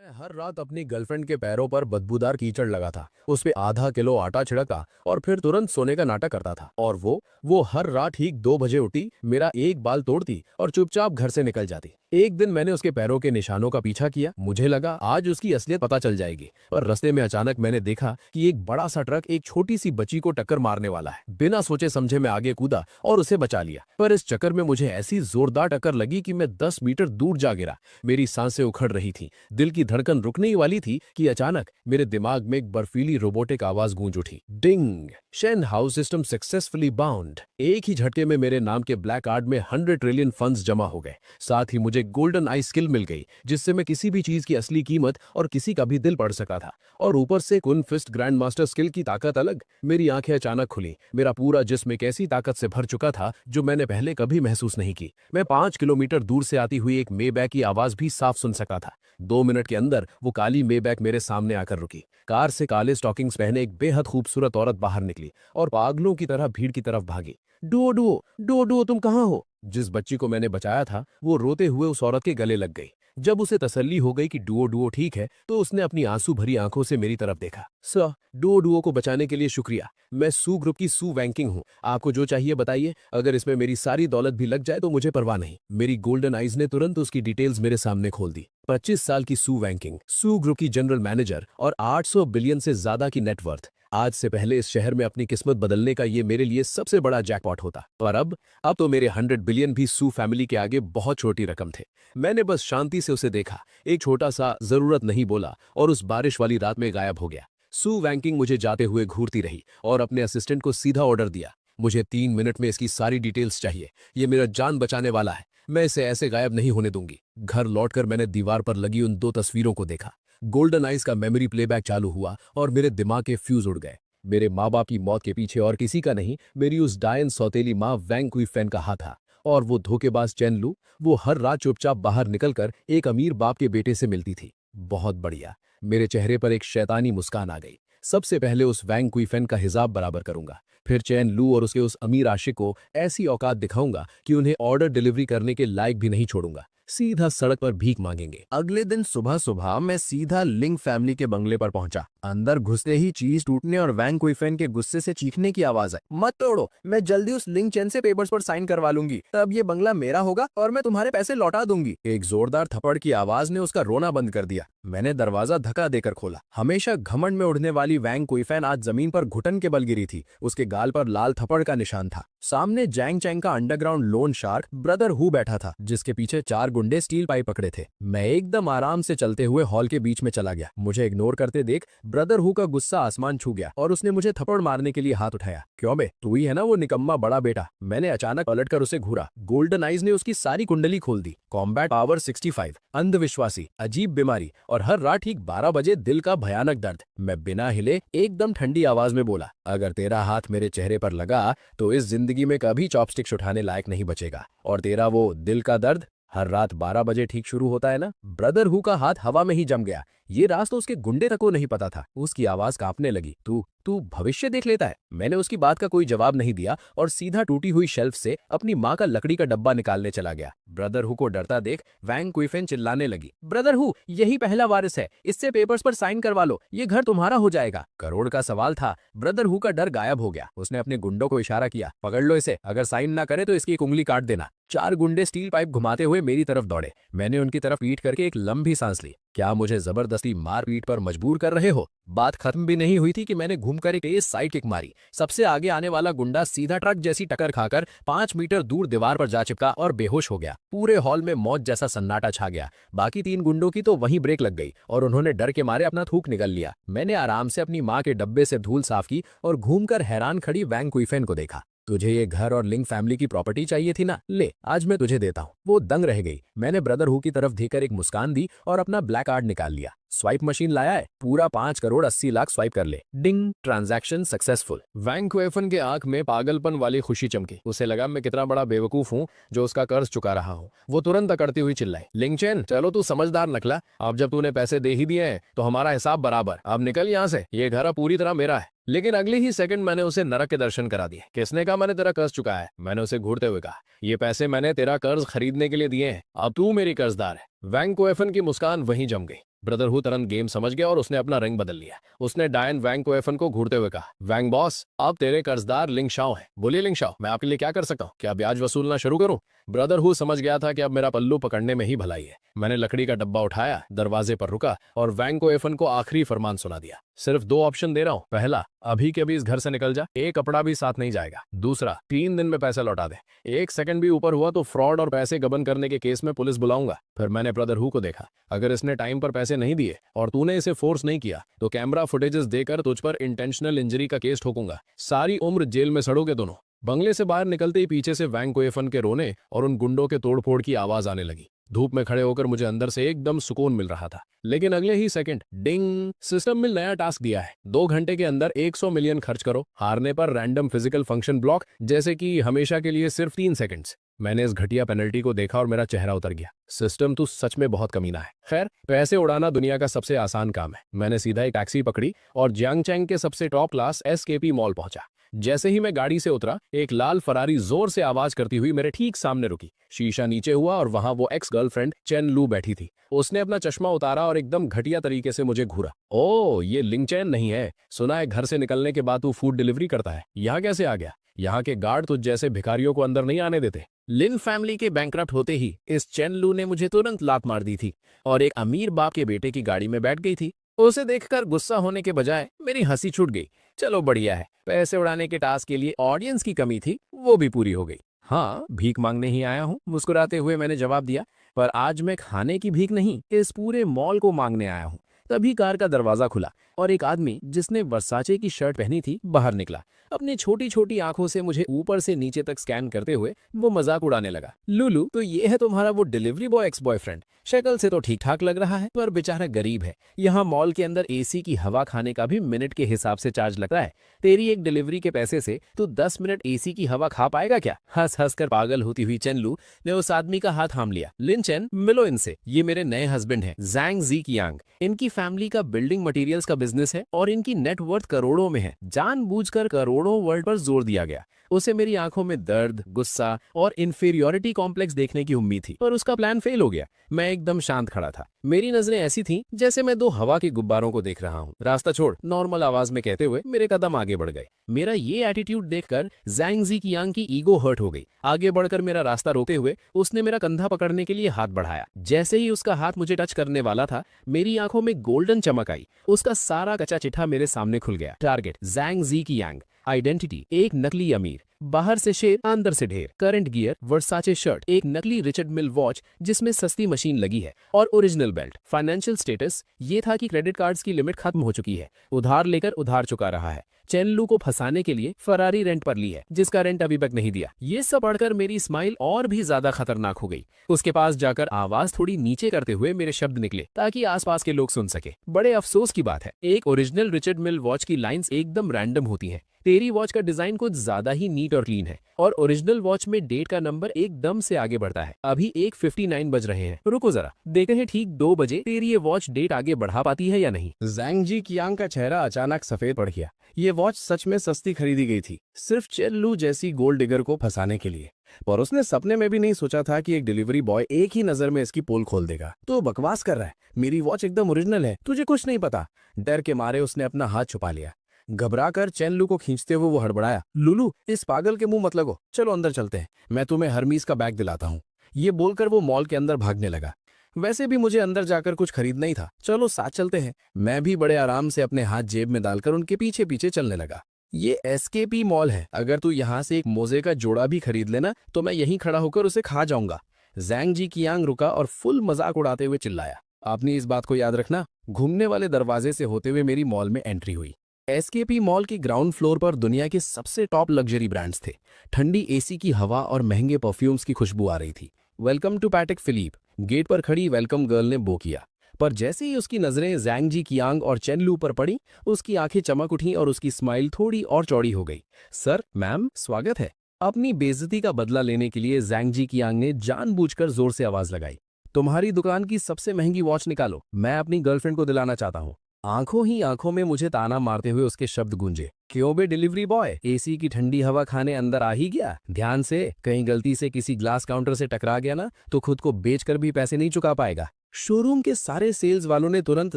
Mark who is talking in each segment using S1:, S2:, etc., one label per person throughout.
S1: मैं हर रात अपनी गर्लफ्रेंड के पैरों पर बदबूदार कीचड़ लगा था, उस पे आधा किलो आटा छिड़का और फिर तुरंत सोने का नाटक करता था। और वो हर रात ठीक 2 बजे उठी, मेरा एक बाल तोड़ती और चुपचाप घर से निकल जाती। एक दिन मैंने उसके पैरों के निशानों का पीछा किया, मुझे लगा आज उसकी असलियत पता चल जाएगी। पर रास्ते में अचानक मैंने देखा कि एक बड़ा सा ट्रक एक छोटी सी बच्ची को टक्कर मारने वाला है। बिना सोचे समझे मैं आगे कूदा और उसे बचा लिया, पर इस चक्कर में मुझे ऐसी जोरदार टक्कर लगी कि मैं 10 मीटर दूर जा गिरा। मेरी सांसें उखड़ रही थी, दिल की धड़कन रुकने ही वाली थी कि अचानक मेरे दिमाग में एक बर्फीली रोबोटिक आवाज गूंज उठी, ding. Shen house system successfully bound. एक ही झटके में मेरे नाम के ब्लैक कार्ड में 100 ट्रिलियन फंड्स जमा हो गए। साथ ही मुझे गोल्डन आई स्किल मिल गई, जिससे मैं किसी भी चीज की असली कीमत और किसी का भी दिल पढ़ सका था। और ऊपर से कुन फिस्ट ग्रैंड मास्टर स्किल की ताकत अलग। मेरी आंखें अचानक खुली, मेरा पूरा जिस्म एक ऐसी ताकत से भर चुका था जो मैंने पहले कभी महसूस नहीं की। मैं 5 किलोमीटर दूर से आती हुई एक मेबैक की आवाज भी साफ सुन सका था। 2 मिनट के अंदर वो काली मेबैक मेरे सामने आकर रुकी। कार से काले स्टॉकिंग्स पहने एक बेहद खूबसूरत औरत बाहर निकली और पागलों की तरह भीड़ की तरफ भागी। डुओ डुओ डुओ डुओ, तुम कहाँ हो? जिस बच्ची को मैंने बचाया था वो रोते हुए उस औरत के गले लग गई। जब उसे तसल्ली हो गई कि डुओ डुओ ठीक है, तो उसने अपनी आंसू भरी आंखों से मेरी तरफ देखा। सर, डुओ डुओ को बचाने के लिए शुक्रिया। मैं सू ग्रुप की सू वैंकिंग हूँ। आपको जो चाहिए बताइए, अगर इसमें मेरी सारी दौलत भी लग जाए तो मुझे परवाह नहीं। मेरी गोल्डन आइज ने तुरंत उसकी डिटेल्स मेरे सामने खोल दी। 25 साल की सू वैंकिंग, सू ग्रुप की जनरल मैनेजर और 800 बिलियन से ज्यादा की नेटवर्थ। आज से पहले इस शहर में अपनी किस्मत बदलने का ये मेरे लिए सबसे बड़ा जैकपॉट होता। और अब तो मेरे 100 बिलियन भी सू फैमिली के आगे बहुत छोटी रकम थे। मैंने बस शांति से उसे देखा, एक छोटा सा जरूरत नहीं बोला और उस बारिश वाली रात में गायब हो गया। सू वैंकिंग मुझे जाते हुए घूरती रही और अपने असिस्टेंट को सीधा ऑर्डर दिया, मुझे 3 मिनट में इसकी सारी डिटेल्स चाहिए। ये मेरा जान बचाने वाला है, मैं इसे ऐसे गायब नहीं होने दूंगी। घर लौटकर मैंने दीवार पर लगी उन 2 तस्वीरों को देखा। गोल्डन आइज का मेमोरी प्लेबैक चालू हुआ और मेरे दिमाग के फ्यूज उड़ गए। मेरे माँ बाप की मौत के पीछे और किसी का नहीं, मेरी उस डायन सौतेली माँ वैंग कुई फैन का हाथ था। और वो धोखेबाज चैन लू, वो हर रात चुपचाप बाहर निकलकर एक अमीर बाप के बेटे से मिलती थी। बहुत बढ़िया। मेरे चेहरे पर एक शैतानी मुस्कान आ गई। सबसे पहले उस वैंग कुई फैन का हिसाब बराबर करूंगा, फिर चैन लू और उसके उस अमीर आशिक को ऐसी औकात दिखाऊंगा कि उन्हें ऑर्डर डिलीवरी करने के लायक भी नहीं छोड़ूंगा। सीधा सड़क पर भीख मांगेंगे।
S2: अगले दिन सुबह सुबह मैं सीधा लिंग फैमिली के बंगले पर पहुंचा। अंदर घुसते ही चीज टूटने और वैंग कुइफेन के गुस्से से चीखने की आवाज आई। मत तोड़ो, मैं जल्दी उस लिंग चेन से पेपर्स पर साइन करवा लूंगी, तब ये बंगला मेरा होगा और मैं तुम्हारे पैसे लौटा दूंगी। एक जोरदार थप्पड़ की आवाज ने उसका रोना बंद कर दिया। मैंने दरवाजा धक्का देकर खोला। हमेशा घमंड में उड़ने वाली वैंग कुइफेन आज जमीन पर घुटन के बल गिरी थी। उसके गाल पर लाल थप्पड़ का निशान था। सामने जैंग चैंग का underground loan shark brother who बैठा था, जिसके पीछे 4 गुंडे स्टील पाइप पकड़े थे। मैं एकदम आराम से चलते हुए हॉल के बीच में चला गया। मुझे इग्नोर करते देख ब्रदर हु का गुस्सा आसमान छू गया और उसने मुझे थप्पड़ मारने के लिए हाथ उठाया। क्यों बे, तू ही है ना वो निकम्मा बड़ा बेटा? मैंने अचानक पलटकर उसे घूरा। गोल्डन आइज ने उसकी सारी कुंडली खोल दी। कॉम्बैट पावर 65, अंधविश्वासी, अजीब बीमारी और हर रात ठीक 12 बजे दिल का भयानक दर्द। मैं बिना हिले एकदम ठंडी आवाज में बोला, अगर तेरा हाथ मेरे चेहरे पर लगा तो इस जिंदगी में कभी चॉपस्टिक्स उठाने लायक नहीं बचेगा। और तेरा वो दिल का दर्द हर रात 12 बजे ठीक शुरू होता है ना? ब्रदर हु का हाथ हवा में ही जम गया। ये राज तो उसके गुंडे तक को नहीं पता था। उसकी आवाज कांपने लगी। तू तू भविष्य देख लेता है? मैंने उसकी बात का कोई जवाब नहीं दिया और सीधा टूटी हुई शेल्फ से अपनी माँ का लकड़ी का डब्बा निकालने चला गया। ब्रदर हु को डरता देख वैंग कुइफेन चिल्लाने लगी, ब्रदर हु, यही पहला वारिस है, इससे पेपर्स पर साइन करवा लो, ये घर तुम्हारा हो जाएगा। करोड़ का सवाल था। ब्रदर हु का डर गायब हो गया। उसने अपने गुंडों को इशारा किया, पकड़ लो इसे, अगर साइन ना करे तो इसकी एक उंगली काट देना। 4 गुंडे स्टील पाइप घुमाते हुए मेरी तरफ दौड़े। मैंने उनकी तरफ पीट करके एक लंबी सांस ली। क्या मुझे जबरदस्ती मारपीट पर मजबूर कर रहे हो? बात खत्म भी नहीं हुई थी कि मैंने घूमकर एक तेज साइड किक मारी। सबसे आगे आने वाला गुंडा सीधा ट्रक जैसी टक्कर खाकर 5 मीटर दूर दीवार पर जा चिपका और बेहोश हो गया। पूरे हॉल में मौत जैसा सन्नाटा छा गया। बाकी 3 गुंडों की तो वहीं ब्रेक लग गई और उन्होंने डर के मारे अपना थूक निगल लिया। मैंने आराम से अपनी माँ के डब्बे से धूल साफ की और घूमकर हैरान खड़ी वैंग कुइफेन को देखा। तुझे ये घर और लिंग फैमिली की प्रॉपर्टी चाहिए थी ना? ले, आज मैं तुझे देता हूँ। वो दंग रह गई। मैंने ब्रदर हु की तरफ देखकर एक मुस्कान दी और अपना ब्लैक कार्ड निकाल लिया। स्वाइप मशीन लाया है, पूरा 5 करोड़ 80 लाख स्वाइप कर ले। डिंग, ट्रांजैक्शन सक्सेसफुल। वैंग कुइफेन के आंख में पागलपन वाली खुशी चमकी। उसे लगा मैं कितना बड़ा बेवकूफ हूँ जो उसका कर्ज चुका रहा हूँ। वो तुरंत अकड़ती हुई चिल्लाई, लिंग चैन, चलो तू समझदार निकला। अब जब तूने पैसे दे ही दिए हैं तो हमारा हिसाब बराबर। अब निकल यहाँ से, ये घर अब पूरी तरह मेरा है। लेकिन अगले ही सेकंड मैंने उसे नरक के दर्शन करा दिए। किसने कहा मैंने तेरा कर्ज चुकाया है? मैंने उसे घूरते हुए कहा, ये पैसे मैंने तेरा कर्ज खरीदने के लिए दिए हैं, अब तू मेरी कर्जदार है। वैंग कुइफेन की मुस्कान वहीं जम गई।
S1: ब्रदरहुड तुरंत गेम समझ गया और उसने अपना रंग बदल लिया। उसने डायन वैंग कोएफन को घूरते हुए कहा, वैंग बॉस, अब तेरे कर्जदार लिंग शाओ हैं। बोलिए लिंग शाओ, मैं आपके लिए क्या कर सकता हूँ? क्या ब्याज वसूलना शुरू करूँ? ब्रदरहुड समझ गया था कि अब मेरा पल्लू पकड़ने में ही भलाई है। मैंने लकड़ी का डब्बा उठाया, दरवाजे पर रुका और वैंग कोएफन को आखिरी फरमान सुना दिया। सिर्फ 2 ऑप्शन दे रहा हूँ। पहला, अभी के अभी इस घर से निकल जा, एक कपड़ा भी साथ नहीं जाएगा। दूसरा, 3 दिन में पैसे लौटा दे। 1 सेकंड भी ऊपर हुआ तो फ्रॉड और पैसे गबन करने के केस में पुलिस बुलाऊंगा। फिर मैंने ब्रदरहुड को देखा, अगर इसने टाइम पर पैसे नहीं दिए और तूने इसे फोर्स नहीं किया तो कैमरा फुटेजेस देकर तुझ पर इंटेंशनल इंजरी का केस ठोकूंगा। सारी उम्र जेल में सड़ोगे दोनों। बंगले से बाहर निकलते ही पीछे से वैंग कोएफन के रोने और उन गुंडों के तोड़फोड़ की आवाज आने लगी। धूप में खड़े होकर मुझे अंदर से एकदम सुकून मिल रहा था। लेकिन अगले ही सेकंड डिंग, सिस्टम में नया टास्क दिया है। 2 घंटे के अंदर 100 मिलियन खर्च करो, हारने पर रैंडम फिजिकल फंक्शन ब्लॉक, जैसे कि हमेशा के लिए सिर्फ 3 सेकंड्स। मैंने इस घटिया पेनल्टी को देखा और मेरा चेहरा उतर गया। सिस्टम तो सच में बहुत कमीना है। खैर, पैसे उड़ाना दुनिया का सबसे आसान काम है। मैंने सीधा एक टैक्सी पकड़ी और जियांगचैंग के सबसे टॉप क्लास एसकेपी मॉल पहुंचा। जैसे ही मैं गाड़ी से उतरा, एक लाल फरारी जोर से आवाज करती हुई मेरे ठीक सामने रुकी। शीशा नीचे हुआ और वहां वो एक्स गर्लफ्रेंड चेन लू बैठी थी। उसने अपना चश्मा उतारा और एकदम घटिया तरीके से मुझे घूरा। ओ, ये लिंग चैन नहीं है। सुना है घर से निकलने के बाद तू फूड डिलीवरी करता है। यहाँ कैसे आ गया? यहाँ के गार्ड तुझ जैसे भिखारियों को अंदर नहीं आने देते। लिन फैमिली के बैंकरप्ट होते ही इस चेन लू ने मुझे तुरंत लात मार दी थी और एक अमीर बाप के बेटे की गाड़ी में बैठ गई थी। उसे देखकर गुस्सा होने के बजाय मेरी हंसी छूट गई। चलो बढ़िया है, पैसे उड़ाने के टास्क के लिए ऑडियंस की कमी थी, वो भी पूरी हो गई। हाँ, भीख मांगने ही आया हूँ, मुस्कुराते हुए मैंने जवाब दिया। पर आज मैं खाने की भीख नहीं, इस पूरे मॉल को मांगने आया हूँ। तभी कार का दरवाजा खुला और एक आदमी जिसने वर्साचे की शर्ट पहनी थी बाहर निकला। अपनी छोटी छोटी आंखों से मुझे ऊपर से नीचे तक स्कैन करते हुए वो मजाक उड़ाने लगा। लुलू, तो ये है तुम्हारा वो डिलीवरी बॉय एक्स बॉयफ्रेंड? शक्ल से तो ठीक ठाक लग रहा है, पर बेचारा गरीब है। यहाँ मॉल के अंदर एसी की हवा खाने का भी मिनट के हिसाब से चार्ज लगता है। तेरी एक डिलीवरी के पैसे से तू 10 मिनट एसी की हवा खा पाएगा क्या? हंस हंस कर पागल होती हुई चेनलू ने उस आदमी का हाथ थाम लिया। लिन चेन, मिलो इनसे, ये मेरे नए हस्बैंड हैं, जैंग जी कियांग। इनकी फैमिली का बिल्डिंग मटेरियल्स का बिजनेस है और इनकी नेटवर्थ करोड़ों में है। जानबूझकर करोड़ों वर्ड पर जोर दिया गया। उसे मेरी आंखों में दर्द, गुस्सा और इंफीरियोरिटी कॉम्प्लेक्स देखने की उम्मीद थी, पर उसका प्लान फेल हो गया। मैं एकदम शांत खड़ा था। मेरी नजरें ऐसी थीं जैसे मैं 2 हवा के गुब्बारों को देख रहा हूँ। रास्ता छोड़, नॉर्मल आवाज में कहते हुए मेरे कदम आगे बढ़ गए। मेरा ये एटीट्यूड देखकर जैंग जी कियांग की ईगो हर्ट हो गई। आगे बढ़कर मेरा रास्ता रोकते हुए उसने मेरा कंधा पकड़ने के लिए हाथ बढ़ाया। जैसे ही उसका हाथ मुझे टच करने वाला था, मेरी आंखों में गोल्डन चमक आई। उसका सारा कच्चा चिट्ठा मेरे सामने खुल गया। टारगेट जैंग जी कियांग, आइडेंटिटी एक नकली अमीर, बाहर से शेर अंदर से ढेर, करंट गियर वर्साचे शर्ट, एक नकली रिचर्ड मिल वॉच जिसमें सस्ती मशीन लगी है और ओरिजिनल बेल्ट। फाइनेंशियल स्टेटस ये था कि क्रेडिट कार्ड्स की लिमिट खत्म हो चुकी है, उधार लेकर उधार चुका रहा है। चेनलू को फंसाने के लिए फरारी रेंट पर ली है, जिसका रेंट अभी तक नहीं दिया। ये सब पढ़कर मेरी स्माइल और भी ज्यादा खतरनाक हो गई। उसके पास जाकर आवाज थोड़ी नीचे करते हुए मेरे शब्द निकले ताकि आसपास के लोग सुन सके। बड़े अफसोस की बात है, एक ओरिजिनल रिचर्ड मिल वॉच की लाइंस एकदम रैंडम होती हैं। तेरी वॉच का डिजाइन कुछ ज्यादा ही नीट और क्लीन है और ओरिजिनल वॉच में डेट का नंबर एकदम से आगे बढ़ता है। अभी 1:59 बज रहे हैं। रुको जरा, देखते हैं ठीक 2 बजे तेरी ये वॉच डेट आगे बढ़ा पाती है या नहीं। जैंग जी कियांग का चेहरा अचानक सफेद पड़ गया। ये वॉच सच में सस्ती खरीदी गई थी, सिर्फ चेनलू जैसी गोल्ड डिगर को फंसाने के लिए। पर उसने सपने में भी नहीं सोचा था कि एक डिलीवरी बॉय एक ही नजर में इसकी पोल खोल देगा। तो बकवास कर रहा है, मेरी वॉच एकदम ओरिजिनल है, तुझे कुछ नहीं पता। डर के मारे उसने अपना हाथ छुपा लिया। घबराकर चेनलू को खींचते हुए वो हड़बड़ाया, लुलू, इस पागल के मुंह मत लगो, चलो अंदर चलते हैं, मैं तुम्हें हरमीज का बैग दिलाता हूँ। ये बोलकर वो मॉल के अंदर भागने लगा। वैसे भी मुझे अंदर जाकर कुछ खरीदना ही था, चलो साथ चलते हैं। मैं भी बड़े आराम से अपने हाथ जेब में डालकर उनके पीछे पीछे चलने लगा। ये एसकेपी मॉल है, अगर तू यहाँ से एक मोजे का जोड़ा भी खरीद लेना तो मैं यहीं खड़ा होकर उसे खा जाऊंगा। जैंग जी कियांग रुका और फुल मजाक उड़ाते हुए चिल्लाया, आपने इस बात को याद रखना। घूमने वाले दरवाजे से होते हुए मेरी मॉल में एंट्री हुई। एसकेपी मॉल की ग्राउंड फ्लोर पर दुनिया के सबसे टॉप लग्जरी ब्रांड्स थे। ठंडी एसी की हवा और महंगे परफ्यूम्स की खुशबू आ रही थी। Welcome to Patek Philippe, gate पर खड़ी वेलकम गर्ल ने बो किया। पर जैसे ही उसकी नजरें जैंग जी कियांग और चेनलू पर पड़ी, उसकी आंखें चमक उठी और उसकी स्माइल थोड़ी और चौड़ी हो गई। सर, मैम, स्वागत है। अपनी बेइज्जती का बदला लेने के लिए जैंग जी कियांग ने जानबूझकर जोर से आवाज लगाई, तुम्हारी दुकान की सबसे महंगी वॉच निकालो, मैं अपनी गर्लफ्रेंड को दिलाना चाहता हूँ। आंखों ही आंखों में मुझे ताना मारते हुए उसके शब्द गूंजे, क्यों बे डिलीवरी बॉय, एसी की ठंडी हवा खाने अंदर आ ही गया? ध्यान से, कहीं गलती से किसी ग्लास काउंटर से टकरा गया ना तो खुद को बेचकर भी पैसे नहीं चुका पाएगा। शोरूम के सारे सेल्स वालों ने तुरंत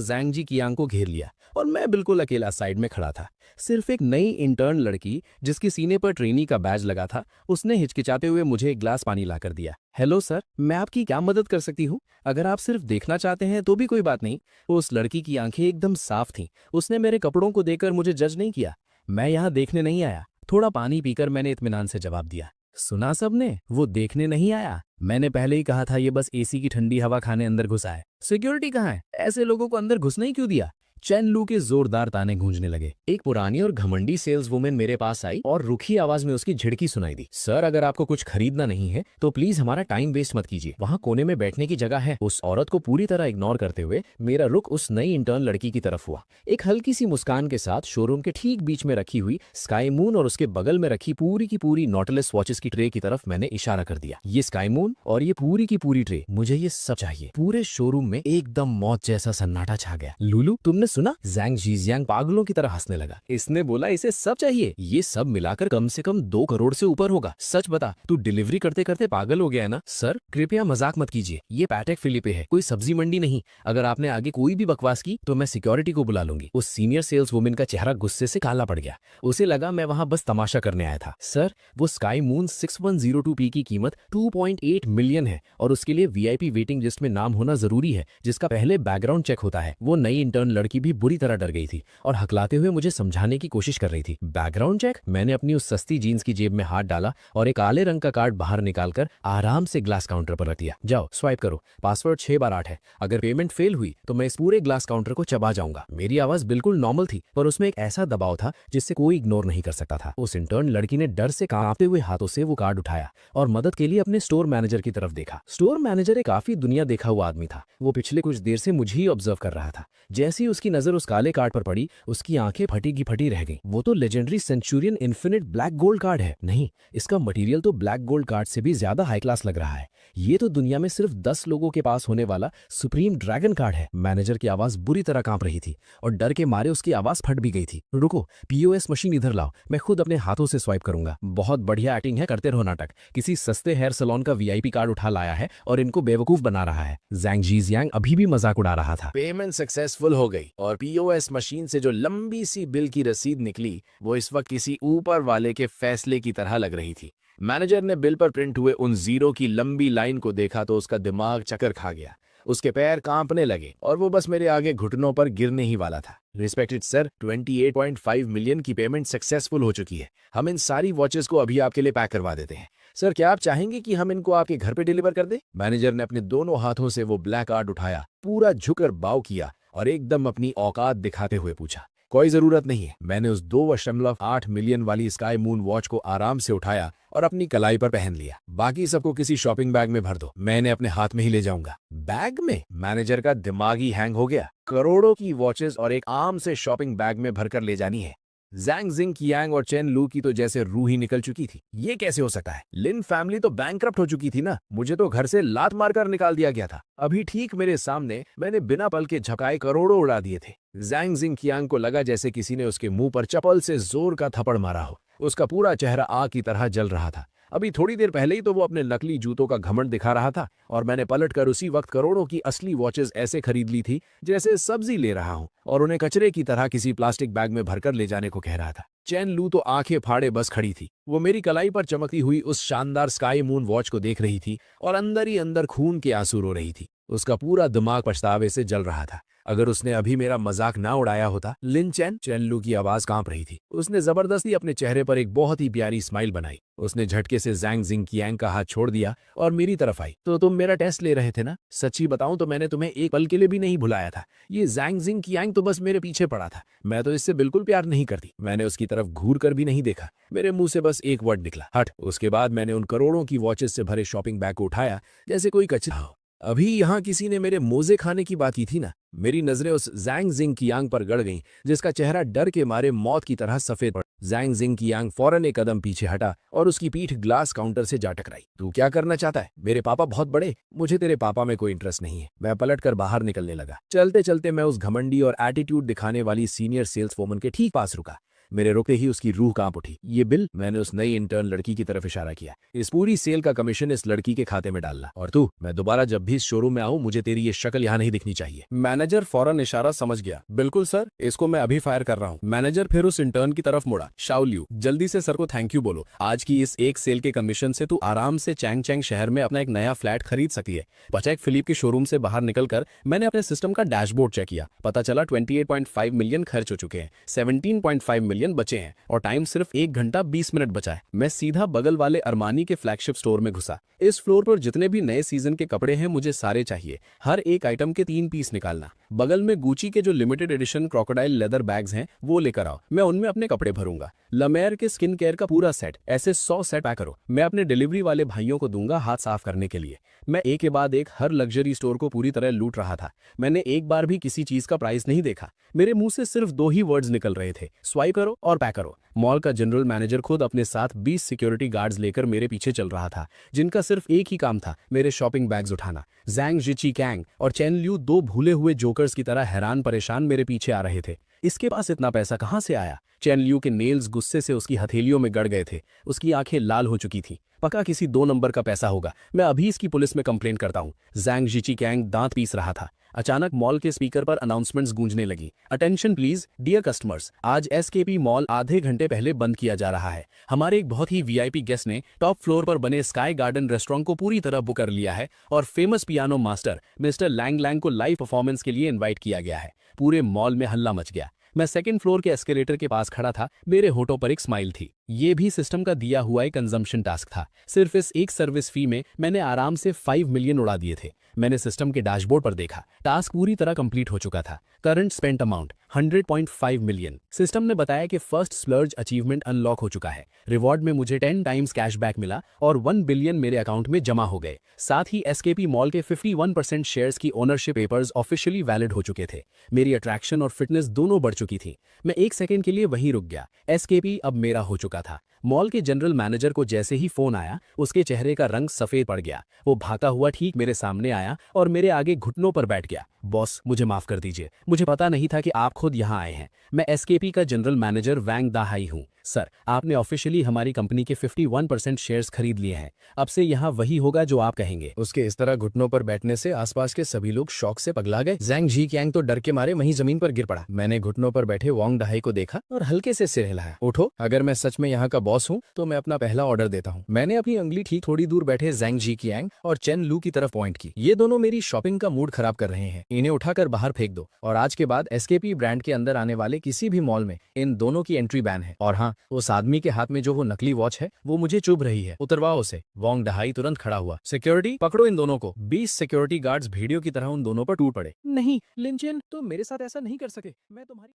S1: जैंग जी कियांग को घेर लिया और मैं बिल्कुल अकेला साइड में खड़ा था। सिर्फ एक नई इंटर्न लड़की जिसके सीने पर ट्रेनी का बैज लगा था, उसने हिचकिचाते हुए मुझे एक ग्लास पानी लाकर दिया। हेलो सर, मैं आपकी क्या मदद कर सकती हूँ? अगर आप सिर्फ देखना चाहते हैं तो भी कोई बात नहीं। उस लड़की की आंखें एकदम साफ थीं। उसने मेरे कपड़ों को देखकर मुझे जज नहीं किया। मैं यहाँ देखने नहीं आया। थोड़ा पानी पीकर मैंने इत्मीनान से जवाब दिया। सुना सबने, वो देखने नहीं आया। मैंने पहले ही कहा था ये बस एसी की ठंडी हवा खाने अंदर घुसा है। सिक्योरिटी कहाँ है? ऐसे लोगों को अंदर घुसने ही क्यों दिया? चैन लू के जोरदार ताने गूंजने लगे। एक पुरानी और घमंडी सेल्स वुमेन मेरे पास आई और रुखी आवाज में उसकी झिड़की सुनाई दी। सर, अगर आपको कुछ खरीदना नहीं है तो प्लीज हमारा टाइम वेस्ट मत कीजिए। वहाँ कोने में बैठने की जगह है। उस औरत को पूरी तरह इग्नोर करते हुए मेरा रुख उस नई इंटर्न लड़की की तरफ हुआ। एक हल्की सी मुस्कान के साथ शोरूम के ठीक बीच में रखी हुई स्काई मून और उसके बगल में रखी पूरी की पूरी नॉटलेस वॉचेस की ट्रे की तरफ मैंने इशारा कर दिया। ये स्काई मून और ये पूरी की पूरी ट्रे, मुझे ये सब चाहिए। पूरे शोरूम में एकदम मौत जैसा सन्नाटा छा गया। लुलू, तुमने सुना? जैंग जीजियांग पागलों की तरह हंसने लगा। इसने बोला इसे सब चाहिए। ये सब मिलाकर कम से कम 2 करोड़ से ऊपर होगा। सच बता, तू डिलीवरी करते करते पागल हो गया है ना? सर, कृपया मजाक मत कीजिए। ये पैटेक फिलिपे है, कोई सब्जी मंडी नहीं। अगर आपने आगे कोई भी बकवास की तो मैं सिक्योरिटी को बुला लूंगी। उस सीनियर सेल्स वुमेन का चेहरा गुस्से से काला पड़ गया। उसे लगा मैं वहां बस तमाशा करने आया था। सर, वो स्काई मून 6102P की कीमत 2.8 मिलियन है और उसके लिए वीआईपी वेटिंग लिस्ट में नाम होना जरूरी है, जिसका पहले बैकग्राउंड चेक होता है। वो नई इंटर्न लड़की भी बुरी तरह डर गई थी और हकलाते हुए मुझे समझाने की कोशिश कर रही थी। Background check? मैंने अपनी उस सस्ती जीन्स की जेब में हाथ डाला और एक काले रंग का कार्ड बाहर निकालकर आराम से ग्लास काउंटर पर रख दिया। जाओ, स्वाइप करो। पासवर्ड 6 बार 8 है। अगर पेमेंट फेल हुई तो मैं इस पूरे ग्लास काउंटर को चबा जाऊंगा। मेरी आवाज बिल्कुल नॉर्मल थी, पर उसमें एक ऐसा दबाव था जिससे कोई इग्नोर नहीं कर सकता था। उस इंटर्न लड़की ने डर से कांपते हुए हाथों से वो कार्ड उठाया और मदद के लिए अपने स्टोर मैनेजर की तरफ देखा। स्टोर मैनेजर एक काफी दुनिया देखा हुआ आदमी था। वो पिछले कुछ देर से मुझे ही ऑब्जर्व कर रहा था। जैसे ही उसकी नजर उस काले कार्ड पर पड़ी, उसकी आंखें फटी की फटी रह गईं। वो तो legendary Centurion infinite black gold card है। नहीं, इसका मटेरियल तो ब्लैक गोल्ड कार्ड से भी ज्यादा हाई क्लास लग रहा है। ये तो दुनिया में सिर्फ 10 लोगों के पास होने वाला सुप्रीम ड्रैगन कार्ड है। मैनेजर की आवाज बुरी तरह कांप रही थी और डर के मारे उसकी आवाज फट भी गई थी। रुको, पीओएस मशीन इधर लाओ, मैं खुद अपने हाथों से स्वाइप करूंगा। बहुत बढ़िया एक्टिंग है, करते रहो नाटक। किसी सस्ते हेयर सैलून का वीआईपी कार्ड उठा लाया है और इनको बेवकूफ बना रहा है। जैंग जीजियांग अभी भी मजाक उड़ा रहा था। पेमेंट सक्सेसफुल हो गई और पीओएस मशीन से जो लंबी सी बिल की रसीद निकली वो इस वक्त किसी ऊपर वाले के फैसले की तरह लग रही थी। मैनेजर ने बिल पर प्रिंट हुए उन जीरो की लंबी लाइन को देखा तो उसका दिमाग चक्कर खा गया। उसके पैर कांपने लगे और वो बस मेरे आगे घुटनों पर गिरने ही वाला था। रिस्पेक्टेड सर, 28.5 मिलियन की पेमेंट सक्सेसफुल हो चुकी है। हम इन सारी वॉचेस को अभी आपके लिए पैक करवा देते हैं। सर, क्या आप चाहेंगे कि हम इनको आपके घर पे डिलीवर कर दें? मैनेजर ने अपने दोनों हाथों से वो ब्लैक कार्ड उठाया, पूरा झुककर बाव किया और एकदम अपनी औकात दिखाते हुए पूछा। कोई जरूरत नहीं है। मैंने उस 2.8 मिलियन वाली स्काई मून वॉच को आराम से उठाया और अपनी कलाई पर पहन लिया। बाकी सबको किसी शॉपिंग बैग में भर दो, मैं इन्हें अपने हाथ में ही ले जाऊंगा। बैग में? मैनेजर का दिमाग ही हैंग हो गया। करोड़ों की वॉचेस और एक आम से शॉपिंग बैग में भरकर ले जानी है। जैंग जिंग कियांग और चेन लू की तो जैसे रूह ही निकल चुकी थी। ये कैसे हो सकता है? लिन फैमिली तो बैंकरप्ट हो चुकी थी ना। मुझे तो घर से लात मारकर निकाल दिया गया था। अभी ठीक मेरे सामने मैंने बिना पल के झपकाए करोड़ों उड़ा दिए थे। जैंग जिंग कियांग को लगा जैसे किसी ने उसके मुंह पर चप्पल से जोर का थप्पड़ मारा हो। उसका पूरा चेहरा आग की तरह जल रहा था। अभी थोड़ी देर पहले ही तो वो अपने नकली जूतों का घमंड दिखा रहा था और मैंने पलटकर उसी वक्त करोड़ों की असली वॉचेस ऐसे खरीद ली थी जैसे सब्जी ले रहा हूं और उन्हें कचरे की तरह किसी प्लास्टिक बैग में भरकर ले जाने को कह रहा था। चैन लू तो आंखें फाड़े बस खड़ी थी। वो मेरी कलाई पर चमकती हुई उस शानदार स्काई मून वॉच को देख रही थी और अंदर ही अंदर खून के आंसू रो रही थी। उसका पूरा दिमाग पछतावे से जल रहा था। अगर उसने अभी मेरा मजाक ना उड़ाया होता। लिन चैन लू की आवाज कांप रही थी। उसने जबरदस्ती अपने चेहरे पर एक बहुत ही प्यारी स्माइल बनाई। उसने झटके से जैंग जिंग कियांग का हाथ छोड़ दिया और मेरी तरफ आई। तो तुम मेरा टेस्ट ले रहे थे ना? सच्ची बताऊं तो मैंने तुम्हें एक पल के लिए भी नहीं भुलाया था। ये जैंग जिंग कियांग तो बस मेरे पीछे पड़ा था। मैं तो इससे बिल्कुल प्यार नहीं करती। मैंने उसकी तरफ घूर कर भी नहीं देखा। मेरे मुंह से बस एक वर्ड निकला, हट। उसके बाद मैंने उन करोड़ों की वॉचेस से भरे शॉपिंग बैग को उठाया जैसे कोई कचरा हो। अभी यहाँ किसी ने मेरे मोजे खाने की बात की थी ना। मेरी नजरें उस जैंग जिंग कियांग पर गड़ गईं जिसका चेहरा डर के मारे मौत की तरह सफेद पड़। जैंग जिंग कियांग फौरन एक कदम पीछे हटा और उसकी पीठ ग्लास काउंटर से जा टकराई। तू क्या करना चाहता है? मेरे पापा बहुत बड़े। मुझे तेरे पापा में कोई इंटरेस्ट नहीं है। मैं पलटकर बाहर निकलने लगा। चलते चलते मैं उस घमंडी और एटीट्यूड दिखाने वाली सीनियर सेल्स वोमन के ठीक पास रुका। मेरे रुकते ही उसकी रूह कांप उठी। ये बिल? मैंने उस नई इंटर्न लड़की की तरफ इशारा किया। इस पूरी सेल का कमीशन इस लड़की के खाते में डालना। और तू, मैं दोबारा जब भी इस शोरूम में आऊं मुझे तेरी ये शक्ल यहाँ नहीं दिखनी चाहिए। मैनेजर फौरन इशारा समझ गया। बिल्कुल सर, इसको मैं अभी फायर कर रहा हूँ। मैनेजर फिर उस इंटर्न की तरफ मुड़ा। शाओलियू, जल्दी से सर को थैंक यू बोलो। आज की इस एक सेल के कमीशन से तू आराम से चैंग चैंग शहर में अपना एक नया फ्लैट खरीद सकती है। पचैक फिलिप के शोरूम से बाहर निकलकर मैंने अपने सिस्टम का डैशबोर्ड चेक किया। पता चला 28.5 मिलियन खर्च हो चुके हैं, 17.5 मिलियन बचे हैं और टाइम सिर्फ 1 घंटा 20 मिनट बचा है। मैं सीधा बगल वाले अरमानी के फ्लैगशिप स्टोर में घुसा। इस फ्लोर पर जितने भी नए सीजन के कपड़े हैं मुझे सारे चाहिए। हर एक आइटम के 3 पीस निकालना। बगल में गुची के जो limited edition crocodile leather bags हैं वो लेकर आओ। मैं उनमें अपने कपड़े भरूंगा। लमेयर के स्किन केयर का पूरा सेट, ऐसे 100 सेट पैक करो। मैं अपने डिलीवरी वाले भाइयों को दूंगा हाथ साफ करने के लिए। मैं एक के बाद एक हर लग्जरी स्टोर को पूरी तरह लूट रहा था। मैंने एक बार भी किसी चीज का प्राइस नहीं देखा। मेरे मुंह से सिर्फ 2 ही वर्ड्स निकल रहे थे, स्वाइप करो और पैक करो। मॉल का जनरल मैनेजर खुद अपने साथ 20 सिक्योरिटी गार्ड्स लेकर मेरे पीछे चल रहा था, जिनका सिर्फ एक ही काम था, मेरे शॉपिंग बैग्स उठाना। जैंग जिची कैंग और चेन लियू 2 भूले हुए जोकर्स की तरह हैरान परेशान मेरे पीछे आ रहे थे। इसके पास इतना पैसा कहां से आया? चेन लियू के नेल्स गुस्से से उसकी हथेलियों में गड़ गए थे। उसकी आंखें लाल हो चुकी थीं। पक्का किसी 2 नंबर का पैसा होगा। मैं अभी इसकी पुलिस में कंप्लेन करता हूं। जैंग जिची कैंग दांत पीस रहा था। अचानक मॉल के स्पीकर पर अनाउंसमेंट्स गूंजने लगी। अटेंशन प्लीज डियर कस्टमर्स, आज एसकेपी मॉल आधे घंटे पहले बंद किया जा रहा है। हमारे एक बहुत ही वीआईपी गेस्ट ने टॉप फ्लोर पर बने स्काई गार्डन रेस्टोरेंट को पूरी तरह बुक कर लिया है और famous piano master mister Lang Lang को लाइव परफॉर्मेंस के लिए इन्वाइट किया गया है। पूरे मॉल में हल्ला मच गया। मैं सेकंड फ्लोर के एस्केलेटर के पास खड़ा था। मेरे होठों पर एक स्माइल थी। ये भी सिस्टम का दिया हुआ एक कंजम्पशन टास्क था। सिर्फ इस एक सर्विस फी में मैंने आराम से 5 मिलियन उड़ा दिए थे। मैंने सिस्टम के डैशबोर्ड पर देखा, टास्क पूरी तरह कंप्लीट हो चुका था। Current spent amount 100.5 million. System ने बताया कि फर्स्ट स्प्लर्ज अचीवमेंट अनलॉक हो चुका है। रिवॉर्ड में मुझे 10 टाइम्स कैशबैक मिला और 1 बिलियन मेरे अकाउंट में जमा हो गए। साथ ही एसकेपी मॉल के 51% शेयर्स की ओनरशिप पेपर्स ऑफिशियली वैलिड हो चुके थे। मेरी अट्रैक्शन और फिटनेस दोनों बढ़ चुकी थी। मैं एक सेकंड के लिए वहीं रुक गया। एसकेपी अब मेरा हो चुका था। मॉल के जनरल मैनेजर को जैसे ही फोन आया, उसके चेहरे का रंग सफेद पड़ गया। वो भागा हुआ ठीक मेरे सामने आया और मेरे आगे घुटनों पर बैठ गया। बॉस, मुझे माफ कर दीजिए, मुझे पता नहीं था कि आप खुद यहाँ आए हैं। मैं एसकेपी का जनरल मैनेजर वैंग दाहाई हूँ। सर, आपने ऑफिशियली हमारी कंपनी के 51% शेयर्स खरीद लिए हैं। अब से यहाँ वही होगा जो आप कहेंगे। उसके इस तरह घुटनों पर बैठने से आसपास के सभी लोग शौक से पगला गए। जैंग जी कैंग तो डर के मारे वहीं जमीन पर गिर पड़ा। मैंने घुटनों पर बैठे वांग दाहाई को देखा और हल्के से सिर हिलाया। उठो, अगर मैं सच में यहाँ का बॉस हूँ तो मैं अपना पहला ऑर्डर देता हूँ। मैंने अपनी उंगली ठीक थोड़ी दूर बैठे जैंग जी कैंग और चेन लू की तरफ पॉइंट की। ये दोनों मेरी शॉपिंग का मूड खराब कर रहे हैं। इन्हें उठाकर बाहर फेंक दो और आज के बाद एसकेपी ब्रांड के अंदर आने वाले किसी भी मॉल में इन दोनों की एंट्री बैन है। और हाँ, उस आदमी के हाथ में जो वो नकली वॉच है वो मुझे चुभ रही है, उतरवाओ उसे। वांग दाहाई तुरंत खड़ा हुआ। सिक्योरिटी, पकड़ो इन दोनों को। 20 सिक्योरिटी गार्ड्स भेड़ियों की तरह उन दोनों पर टूट पड़े। नहीं लिंचेन, तुम मेरे साथ ऐसा नहीं कर सके। मैं तुम्हारी